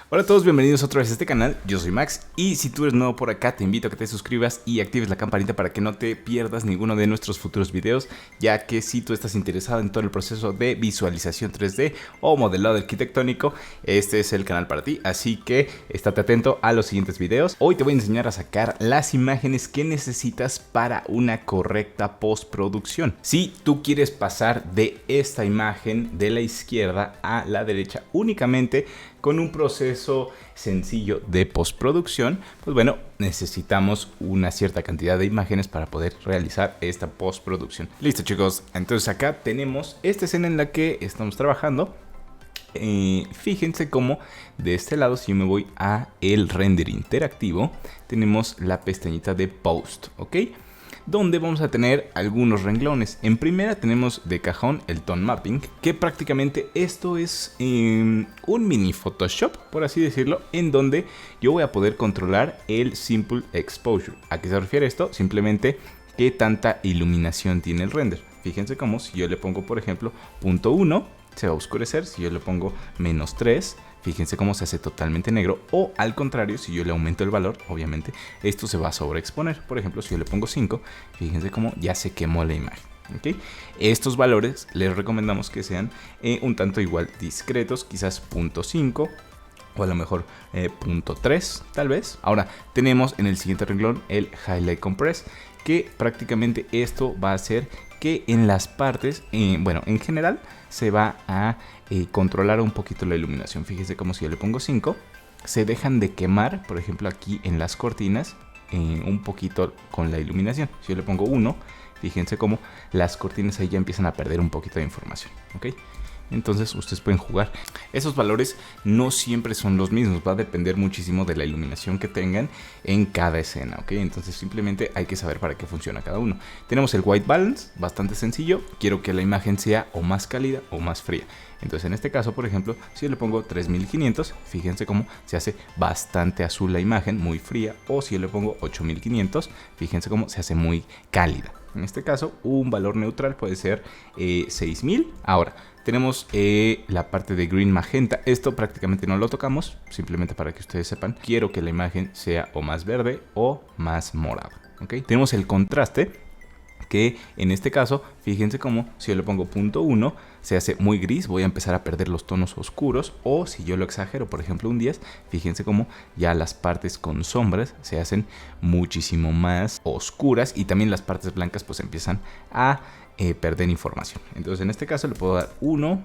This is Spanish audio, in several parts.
Hola a todos, bienvenidos otra vez a este canal, yo soy Max y si tú eres nuevo por acá te invito a que te suscribas y actives la campanita para que no te pierdas ninguno de nuestros futuros videos, ya que si tú estás interesado en todo el proceso de visualización 3D o modelado arquitectónico, este es el canal para ti, así que estate atento a los siguientes videos. Hoy te voy a enseñar a sacar las imágenes que necesitas para una correcta postproducción. Si tú quieres pasar de esta imagen de la izquierda a la derecha únicamente con un proceso sencillo de postproducción, pues bueno, necesitamos una cierta cantidad de imágenes para poder realizar esta postproducción. Listo chicos, entonces acá tenemos esta escena en la que estamos trabajando. Fíjense cómo de este lado, si yo me voy a el render interactivo, tenemos la pestañita de post, ¿ok? Donde vamos a tener algunos renglones. En primera tenemos de cajón el tone mapping, que prácticamente esto es un mini Photoshop, por así decirlo, en donde yo voy a poder controlar el simple exposure. ¿A qué se refiere esto? Simplemente qué tanta iluminación tiene el render. Fíjense cómo si yo le pongo, por ejemplo, 0.1, se va a oscurecer. Si yo le pongo -3, fíjense cómo se hace totalmente negro, o al contrario, si yo le aumento el valor, obviamente esto se va a sobreexponer. Por ejemplo, si yo le pongo 5, fíjense cómo ya se quemó la imagen. ¿Okay? Estos valores les recomendamos que sean un tanto igual discretos, quizás 0.5 o a lo mejor 0.3 tal vez. Ahora tenemos en el siguiente renglón el Highlight Compress, que prácticamente esto va a hacer que en las partes, bueno, en general se va a controlar un poquito la iluminación. Fíjense como si yo le pongo 5, se dejan de quemar, por ejemplo aquí en las cortinas, un poquito con la iluminación. Si yo le pongo 1, fíjense como las cortinas ahí ya empiezan a perder un poquito de información, ¿ok? Entonces ustedes pueden jugar. Esos valores no siempre son los mismos, va a depender muchísimo de la iluminación que tengan en cada escena, ¿ok? Entonces simplemente hay que saber para qué funciona cada uno. Tenemos el white balance, bastante sencillo. Quiero que la imagen sea o más cálida o más fría. Entonces en este caso, por ejemplo, si yo le pongo 3500, fíjense cómo se hace bastante azul la imagen, muy fría. O si yo le pongo 8500, fíjense cómo se hace muy cálida. En este caso, un valor neutral puede ser 6000. Ahora, tenemos la parte de green magenta. Esto prácticamente no lo tocamos, simplemente para que ustedes sepan. Quiero que la imagen sea o más verde o más morada, ¿ok? Tenemos el contraste, que en este caso, fíjense cómo si yo le pongo 0.1 se hace muy gris, voy a empezar a perder los tonos oscuros. O si yo lo exagero, por ejemplo un 10, fíjense cómo ya las partes con sombras se hacen muchísimo más oscuras y también las partes blancas pues empiezan a perder información. Entonces en este caso le puedo dar 1,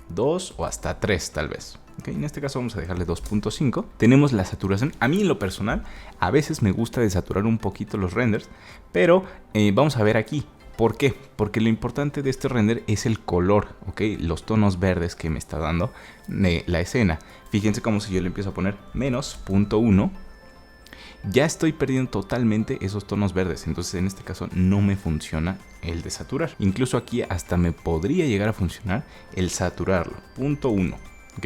2 o hasta 3 tal vez. Okay, en este caso vamos a dejarle 2.5. Tenemos la saturación. A mí en lo personal a veces me gusta desaturar un poquito los renders, pero vamos a ver aquí. ¿Por qué? Porque lo importante de este render es el color, ¿ok? Los tonos verdes que me está dando la escena. Fíjense como si yo le empiezo a poner -0.1, ya estoy perdiendo totalmente esos tonos verdes. Entonces en este caso no me funciona el desaturar. Incluso aquí hasta me podría llegar a funcionar el saturarlo, 0.1, ¿ok?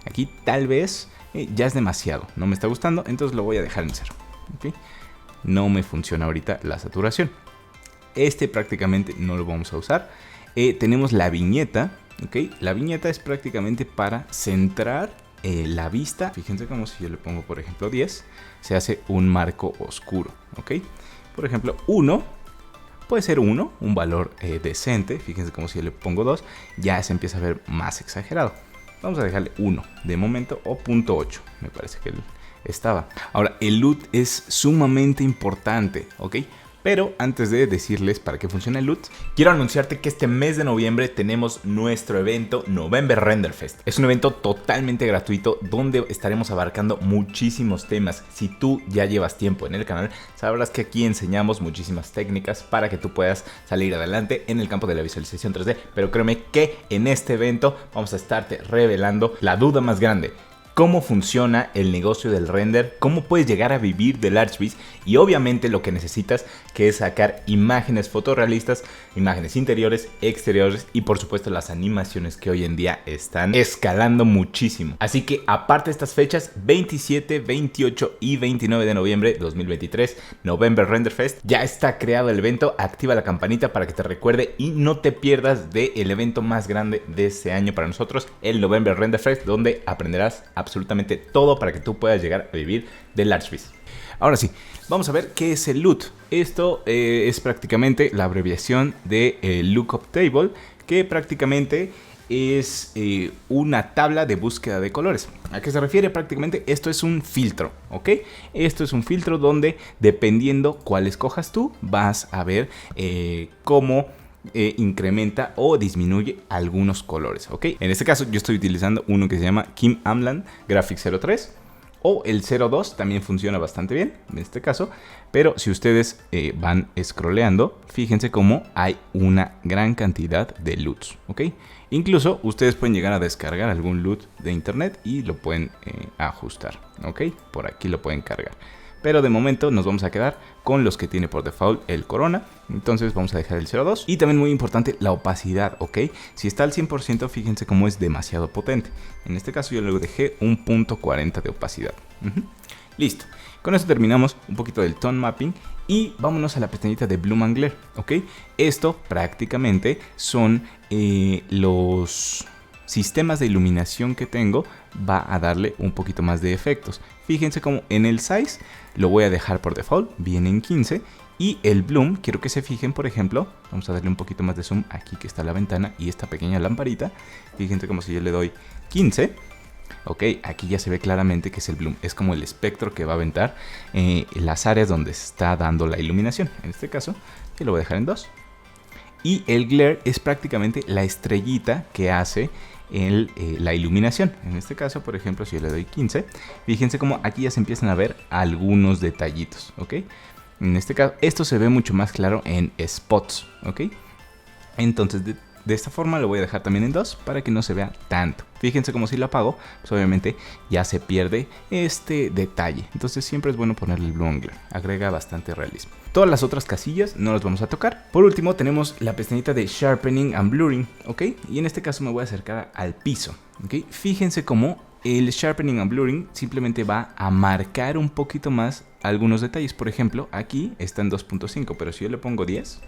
Aquí tal vez ya es demasiado, no me está gustando, entonces lo voy a dejar en 0, ¿ok? No me funciona ahorita la saturación. Este prácticamente no lo vamos a usar. Tenemos la viñeta, ¿ok? La viñeta es prácticamente para centrar la vista. Fíjense como si yo le pongo por ejemplo 10, se hace un marco oscuro, ¿ok? Por ejemplo 1, puede ser 1, un valor decente. Fíjense como si yo le pongo 2, ya se empieza a ver más exagerado. Vamos a dejarle 1 de momento, o 0.8, me parece que estaba. Ahora, el LUT es sumamente importante, ¿ok? Pero antes de decirles para qué funciona el LUT, quiero anunciarte que este mes de noviembre tenemos nuestro evento November Render Fest. Es un evento totalmente gratuito donde estaremos abarcando muchísimos temas. Si tú ya llevas tiempo en el canal, sabrás que aquí enseñamos muchísimas técnicas para que tú puedas salir adelante en el campo de la visualización 3D. Pero créeme que en este evento vamos a estarte revelando la duda más grande: cómo funciona el negocio del render, cómo puedes llegar a vivir del ArchViz y obviamente lo que necesitas, que es sacar imágenes fotorrealistas, imágenes interiores, exteriores y por supuesto las animaciones que hoy en día están escalando muchísimo. Así que aparte de estas fechas, 27, 28 y 29 de noviembre de 2023, November Render Fest, ya está creado el evento. Activa la campanita para que te recuerde y no te pierdas del evento más grande de este año para nosotros, el November Render Fest, donde aprenderás absolutamente absolutamente todo para que tú puedas llegar a vivir del Archviz. Ahora sí, vamos a ver qué es el LUT. Esto es prácticamente la abreviación de Lookup Table, que prácticamente es una tabla de búsqueda de colores. ¿A qué se refiere? Prácticamente esto es un filtro, ¿ok? Esto es un filtro donde, dependiendo cuál escojas tú, vas a ver cómo incrementa o disminuye algunos colores, ¿ok? En este caso yo estoy utilizando uno que se llama Kim Amlan Graphic 03. O el 02 también funciona bastante bien en este caso. Pero si ustedes van scrolleando, fíjense cómo hay una gran cantidad de LUTs, ¿ok? Incluso ustedes pueden llegar a descargar algún LUT de internet y lo pueden ajustar, ¿ok? Por aquí lo pueden cargar. Pero de momento nos vamos a quedar con los que tiene por default el Corona. Entonces vamos a dejar el 02. Y también muy importante la opacidad, ¿ok? Si está al 100%, fíjense cómo es demasiado potente. En este caso yo le dejé un .40 de opacidad. Listo. Con esto terminamos un poquito del tone mapping. Y vámonos a la pestañita de Bloom and Glare, ¿ok? Esto prácticamente son los sistemas de iluminación que tengo. Va a darle un poquito más de efectos. Fíjense como en el size lo voy a dejar por default, viene en 15. Y el bloom, quiero que se fijen, por ejemplo, vamos a darle un poquito más de zoom aquí que está la ventana y esta pequeña lamparita. Fíjense como si yo le doy 15. Ok, aquí ya se ve claramente que es el bloom, es como el espectro que va a aventar las áreas donde se está dando la iluminación. En este caso, yo lo voy a dejar en 2. Y el glare es prácticamente la estrellita que hace la iluminación. En este caso, por ejemplo, si yo le doy 15, fíjense como aquí ya se empiezan a ver algunos detallitos, ¿ok? En este caso, esto se ve mucho más claro en spots, ¿ok? Entonces, de esta forma lo voy a dejar también en 2 para que no se vea tanto. Fíjense como si lo apago, pues obviamente ya se pierde este detalle. Entonces siempre es bueno ponerle el Bloom and Glare, agrega bastante realismo. Todas las otras casillas no las vamos a tocar. Por último tenemos la pestañita de Sharpening and Blurring, ¿ok? Y en este caso me voy a acercar al piso, ¿ok? Fíjense cómo el Sharpening and Blurring simplemente va a marcar un poquito más algunos detalles. Por ejemplo, aquí está en 2.5, pero si yo le pongo 10...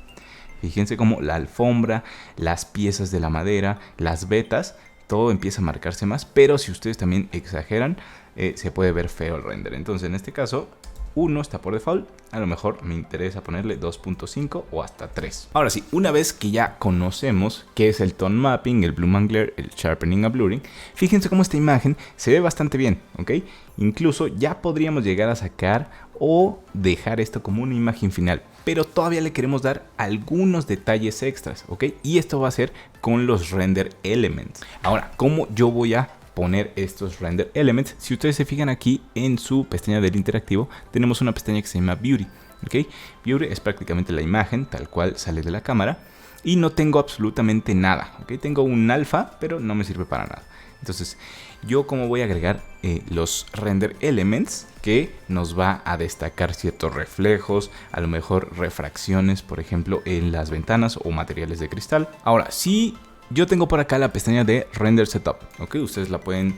Fíjense cómo la alfombra, las piezas de la madera, las vetas, todo empieza a marcarse más. Pero si ustedes también exageran, se puede ver feo el render. Entonces en este caso, 1 está por default. A lo mejor me interesa ponerle 2.5 o hasta 3. Ahora sí, una vez que ya conocemos qué es el tone mapping, el Bloom and Glare, el Sharpening and Blurring, fíjense cómo esta imagen se ve bastante bien, ¿ok? Incluso ya podríamos llegar a sacar o dejar esto como una imagen final, pero todavía le queremos dar algunos detalles extras, ¿ok? Y esto va a ser con los render elements. Ahora, ¿cómo yo voy a poner estos render elements? Si ustedes se fijan aquí en su pestaña del interactivo, tenemos una pestaña que se llama Beauty, ¿ok? Beauty es prácticamente la imagen tal cual sale de la cámara y no tengo absolutamente nada, ¿ok? Tengo un alfa, pero no me sirve para nada. Entonces, yo como voy a agregar los render elements que nos va a destacar ciertos reflejos, a lo mejor refracciones, por ejemplo, en las ventanas o materiales de cristal. Ahora, si yo tengo por acá la pestaña de Render Setup, ¿ok? Ustedes la pueden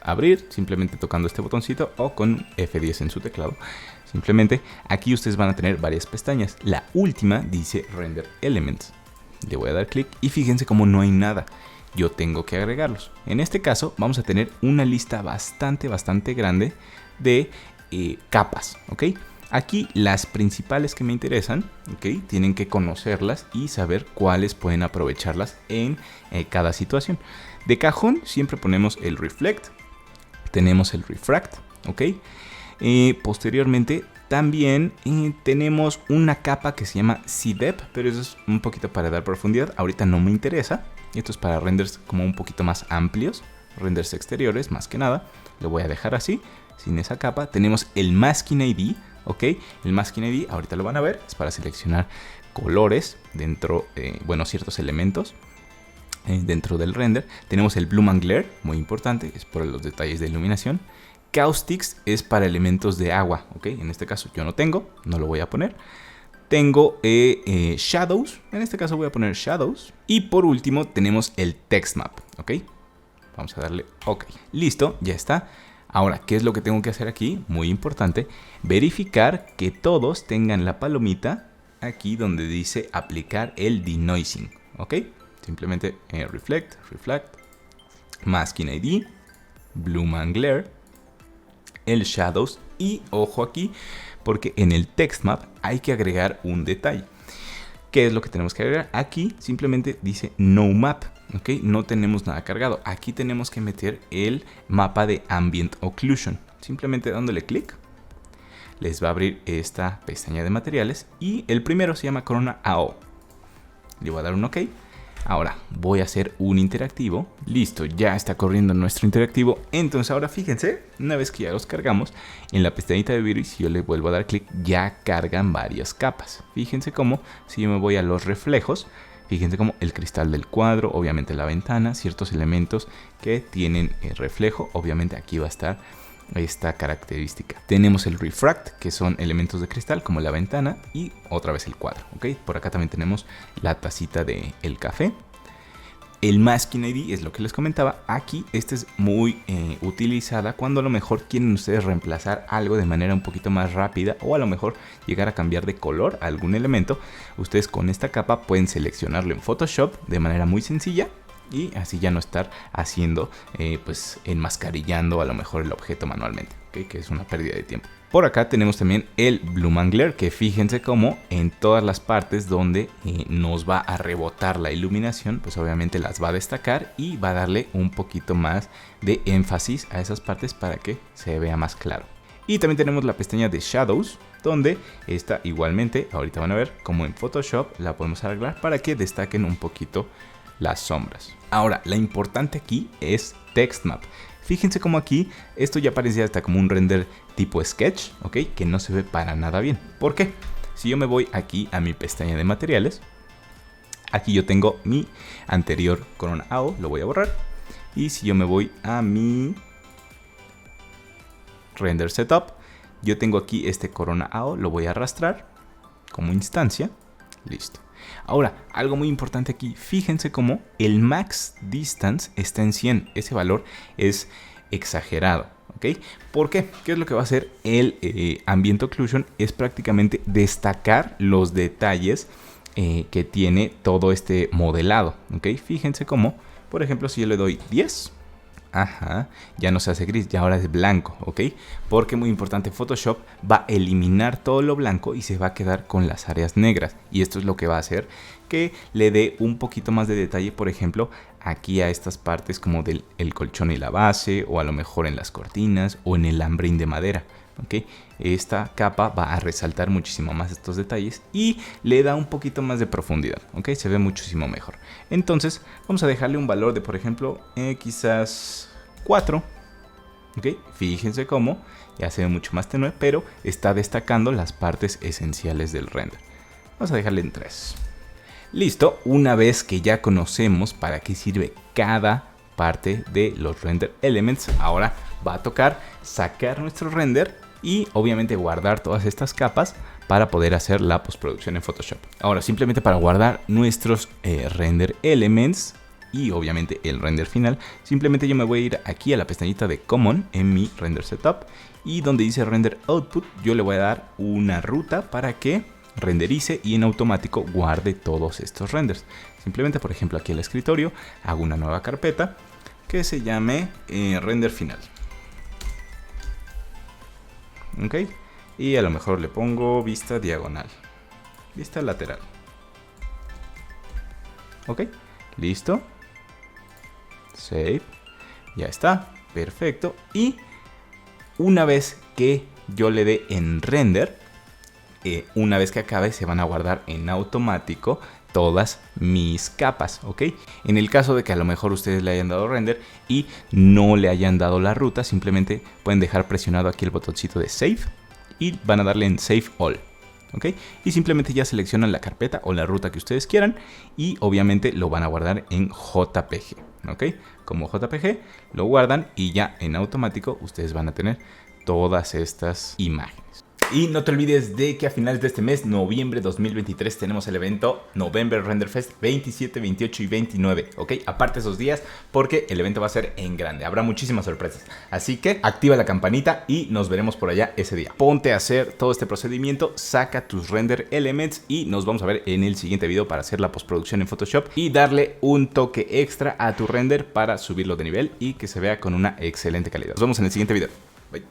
abrir simplemente tocando este botoncito o con F10 en su teclado. Simplemente aquí ustedes van a tener varias pestañas. La última dice Render Elements. Le voy a dar clic y fíjense cómo no hay nada. Yo tengo que agregarlos. En este caso vamos a tener una lista bastante grande de capas, ¿ok? Aquí las principales que me interesan, ¿ok? Tienen que conocerlas y saber cuáles pueden aprovecharlas en cada situación. De cajón siempre ponemos el Reflect, tenemos el Refract, ¿ok? Posteriormente también tenemos una capa que se llama C-Depth, pero eso es un poquito para dar profundidad. Ahorita no me interesa. Esto es para renders como un poquito más amplios, renders exteriores más que nada. Lo voy a dejar así, sin esa capa. Tenemos el Masking ID, ¿ok? El Masking ID, ahorita lo van a ver, es para seleccionar colores dentro, ciertos elementos dentro del render. Tenemos el Bloom and Glare, muy importante, es por los detalles de iluminación. Caustics es para elementos de agua, ¿ok? En este caso yo no tengo, no lo voy a poner. Tengo Shadows, en este caso voy a poner Shadows. Y por último tenemos el Text Map, ¿ok? Vamos a darle OK. Listo, ya está. Ahora, ¿qué es lo que tengo que hacer aquí? Muy importante, verificar que todos tengan la palomita aquí donde dice aplicar el denoising, ¿ok? Simplemente Reflect, Masking ID. Bluman Glare, el Shadows y ojo aquí, porque en el text map hay que agregar un detalle. ¿Qué es lo que tenemos que agregar? Aquí simplemente dice no map, ¿ok? No tenemos nada cargado. Aquí tenemos que meter el mapa de Ambient Occlusion. Simplemente dándole clic, les va a abrir esta pestaña de materiales y el primero se llama Corona AO. Le voy a dar un OK. Ahora voy a hacer un interactivo. Listo, ya está corriendo nuestro interactivo. Entonces ahora fíjense, una vez que ya los cargamos, en la pestañita de virus, si yo le vuelvo a dar clic, ya cargan varias capas. Fíjense cómo, si yo me voy a los reflejos, fíjense cómo el cristal del cuadro, obviamente la ventana, ciertos elementos que tienen reflejo, obviamente aquí va a estar esta característica. Tenemos el refract, que son elementos de cristal como la ventana y otra vez el cuadro, ¿ok? Por acá también tenemos la tacita del café. El Masking ID es lo que les comentaba. Aquí esta es muy utilizada cuando a lo mejor quieren ustedes reemplazar algo de manera un poquito más rápida o a lo mejor llegar a cambiar de color a algún elemento. Ustedes con esta capa pueden seleccionarlo en Photoshop de manera muy sencilla y así ya no estar haciendo, pues enmascarillando a lo mejor el objeto manualmente, ¿okay? Que es una pérdida de tiempo. Por acá tenemos también el Bluman Glare, que fíjense cómo en todas las partes donde nos va a rebotar la iluminación, pues obviamente las va a destacar y va a darle un poquito más de énfasis a esas partes para que se vea más claro. Y también tenemos la pestaña de Shadows, donde esta igualmente, ahorita van a ver cómo en Photoshop la podemos arreglar para que destaquen un poquito las sombras. Ahora, la importante aquí es Text Map. Fíjense como aquí, esto ya parecía hasta como un render tipo sketch, ¿ok? Que no se ve para nada bien. ¿Por qué? Si yo me voy aquí a mi pestaña de materiales, aquí yo tengo mi anterior Corona AO, lo voy a borrar. Y si yo me voy a mi render setup, yo tengo aquí este Corona AO, lo voy a arrastrar como instancia. Listo. Ahora, algo muy importante aquí, fíjense cómo el max distance está en 100. Ese valor es exagerado, ¿ok? ¿Por qué? ¿Qué es lo que va a hacer el Ambient Occlusion? Es prácticamente destacar los detalles que tiene todo este modelado, ¿ok? Fíjense cómo, por ejemplo, si yo le doy 10, ajá, ya no se hace gris, ya ahora es blanco, ¿ok? Porque muy importante, Photoshop va a eliminar todo lo blanco y se va a quedar con las áreas negras. Y esto es lo que va a hacer que le dé un poquito más de detalle, por ejemplo, aquí a estas partes como del colchón y la base, o a lo mejor en las cortinas, o en el lambrín de madera, ¿ok? Esta capa va a resaltar muchísimo más estos detalles y le da un poquito más de profundidad, ¿ok? Se ve muchísimo mejor. Entonces vamos a dejarle un valor de, por ejemplo, quizás 4, ¿ok? Fíjense cómo ya se ve mucho más tenue, pero está destacando las partes esenciales del render. Vamos a dejarle en 3. Listo, una vez que ya conocemos para qué sirve cada parte de los render elements, ahora va a tocar sacar nuestro render y obviamente guardar todas estas capas para poder hacer la postproducción en Photoshop. Ahora, simplemente para guardar nuestros render elements y obviamente el render final, simplemente yo me voy a ir aquí a la pestañita de Common en mi render setup y donde dice render output, yo le voy a dar una ruta para que renderice y en automático guarde todos estos renders. Simplemente, por ejemplo, aquí en el escritorio hago una nueva carpeta que se llame render final. Ok, y a lo mejor le pongo vista diagonal, vista lateral. Ok, listo. Save. Ya está, perfecto. Y una vez que yo le dé en render, una vez que acabe se van a guardar en automático todas mis capas, ¿ok? En el caso de que a lo mejor ustedes le hayan dado render y no le hayan dado la ruta, simplemente pueden dejar presionado aquí el botoncito de Save y van a darle en Save All, ¿ok? Y simplemente ya seleccionan la carpeta o la ruta que ustedes quieran y obviamente lo van a guardar en JPG, ¿ok? Como JPG lo guardan y ya en automático ustedes van a tener todas estas imágenes. Y no te olvides de que a finales de este mes, noviembre 2023, tenemos el evento November Render Fest 27, 28 y 29, ¿ok? Aparte esos días porque el evento va a ser en grande, habrá muchísimas sorpresas. Así que activa la campanita y nos veremos por allá ese día. Ponte a hacer todo este procedimiento, saca tus render elements y nos vamos a ver en el siguiente video para hacer la postproducción en Photoshop y darle un toque extra a tu render para subirlo de nivel y que se vea con una excelente calidad. Nos vemos en el siguiente video. Bye.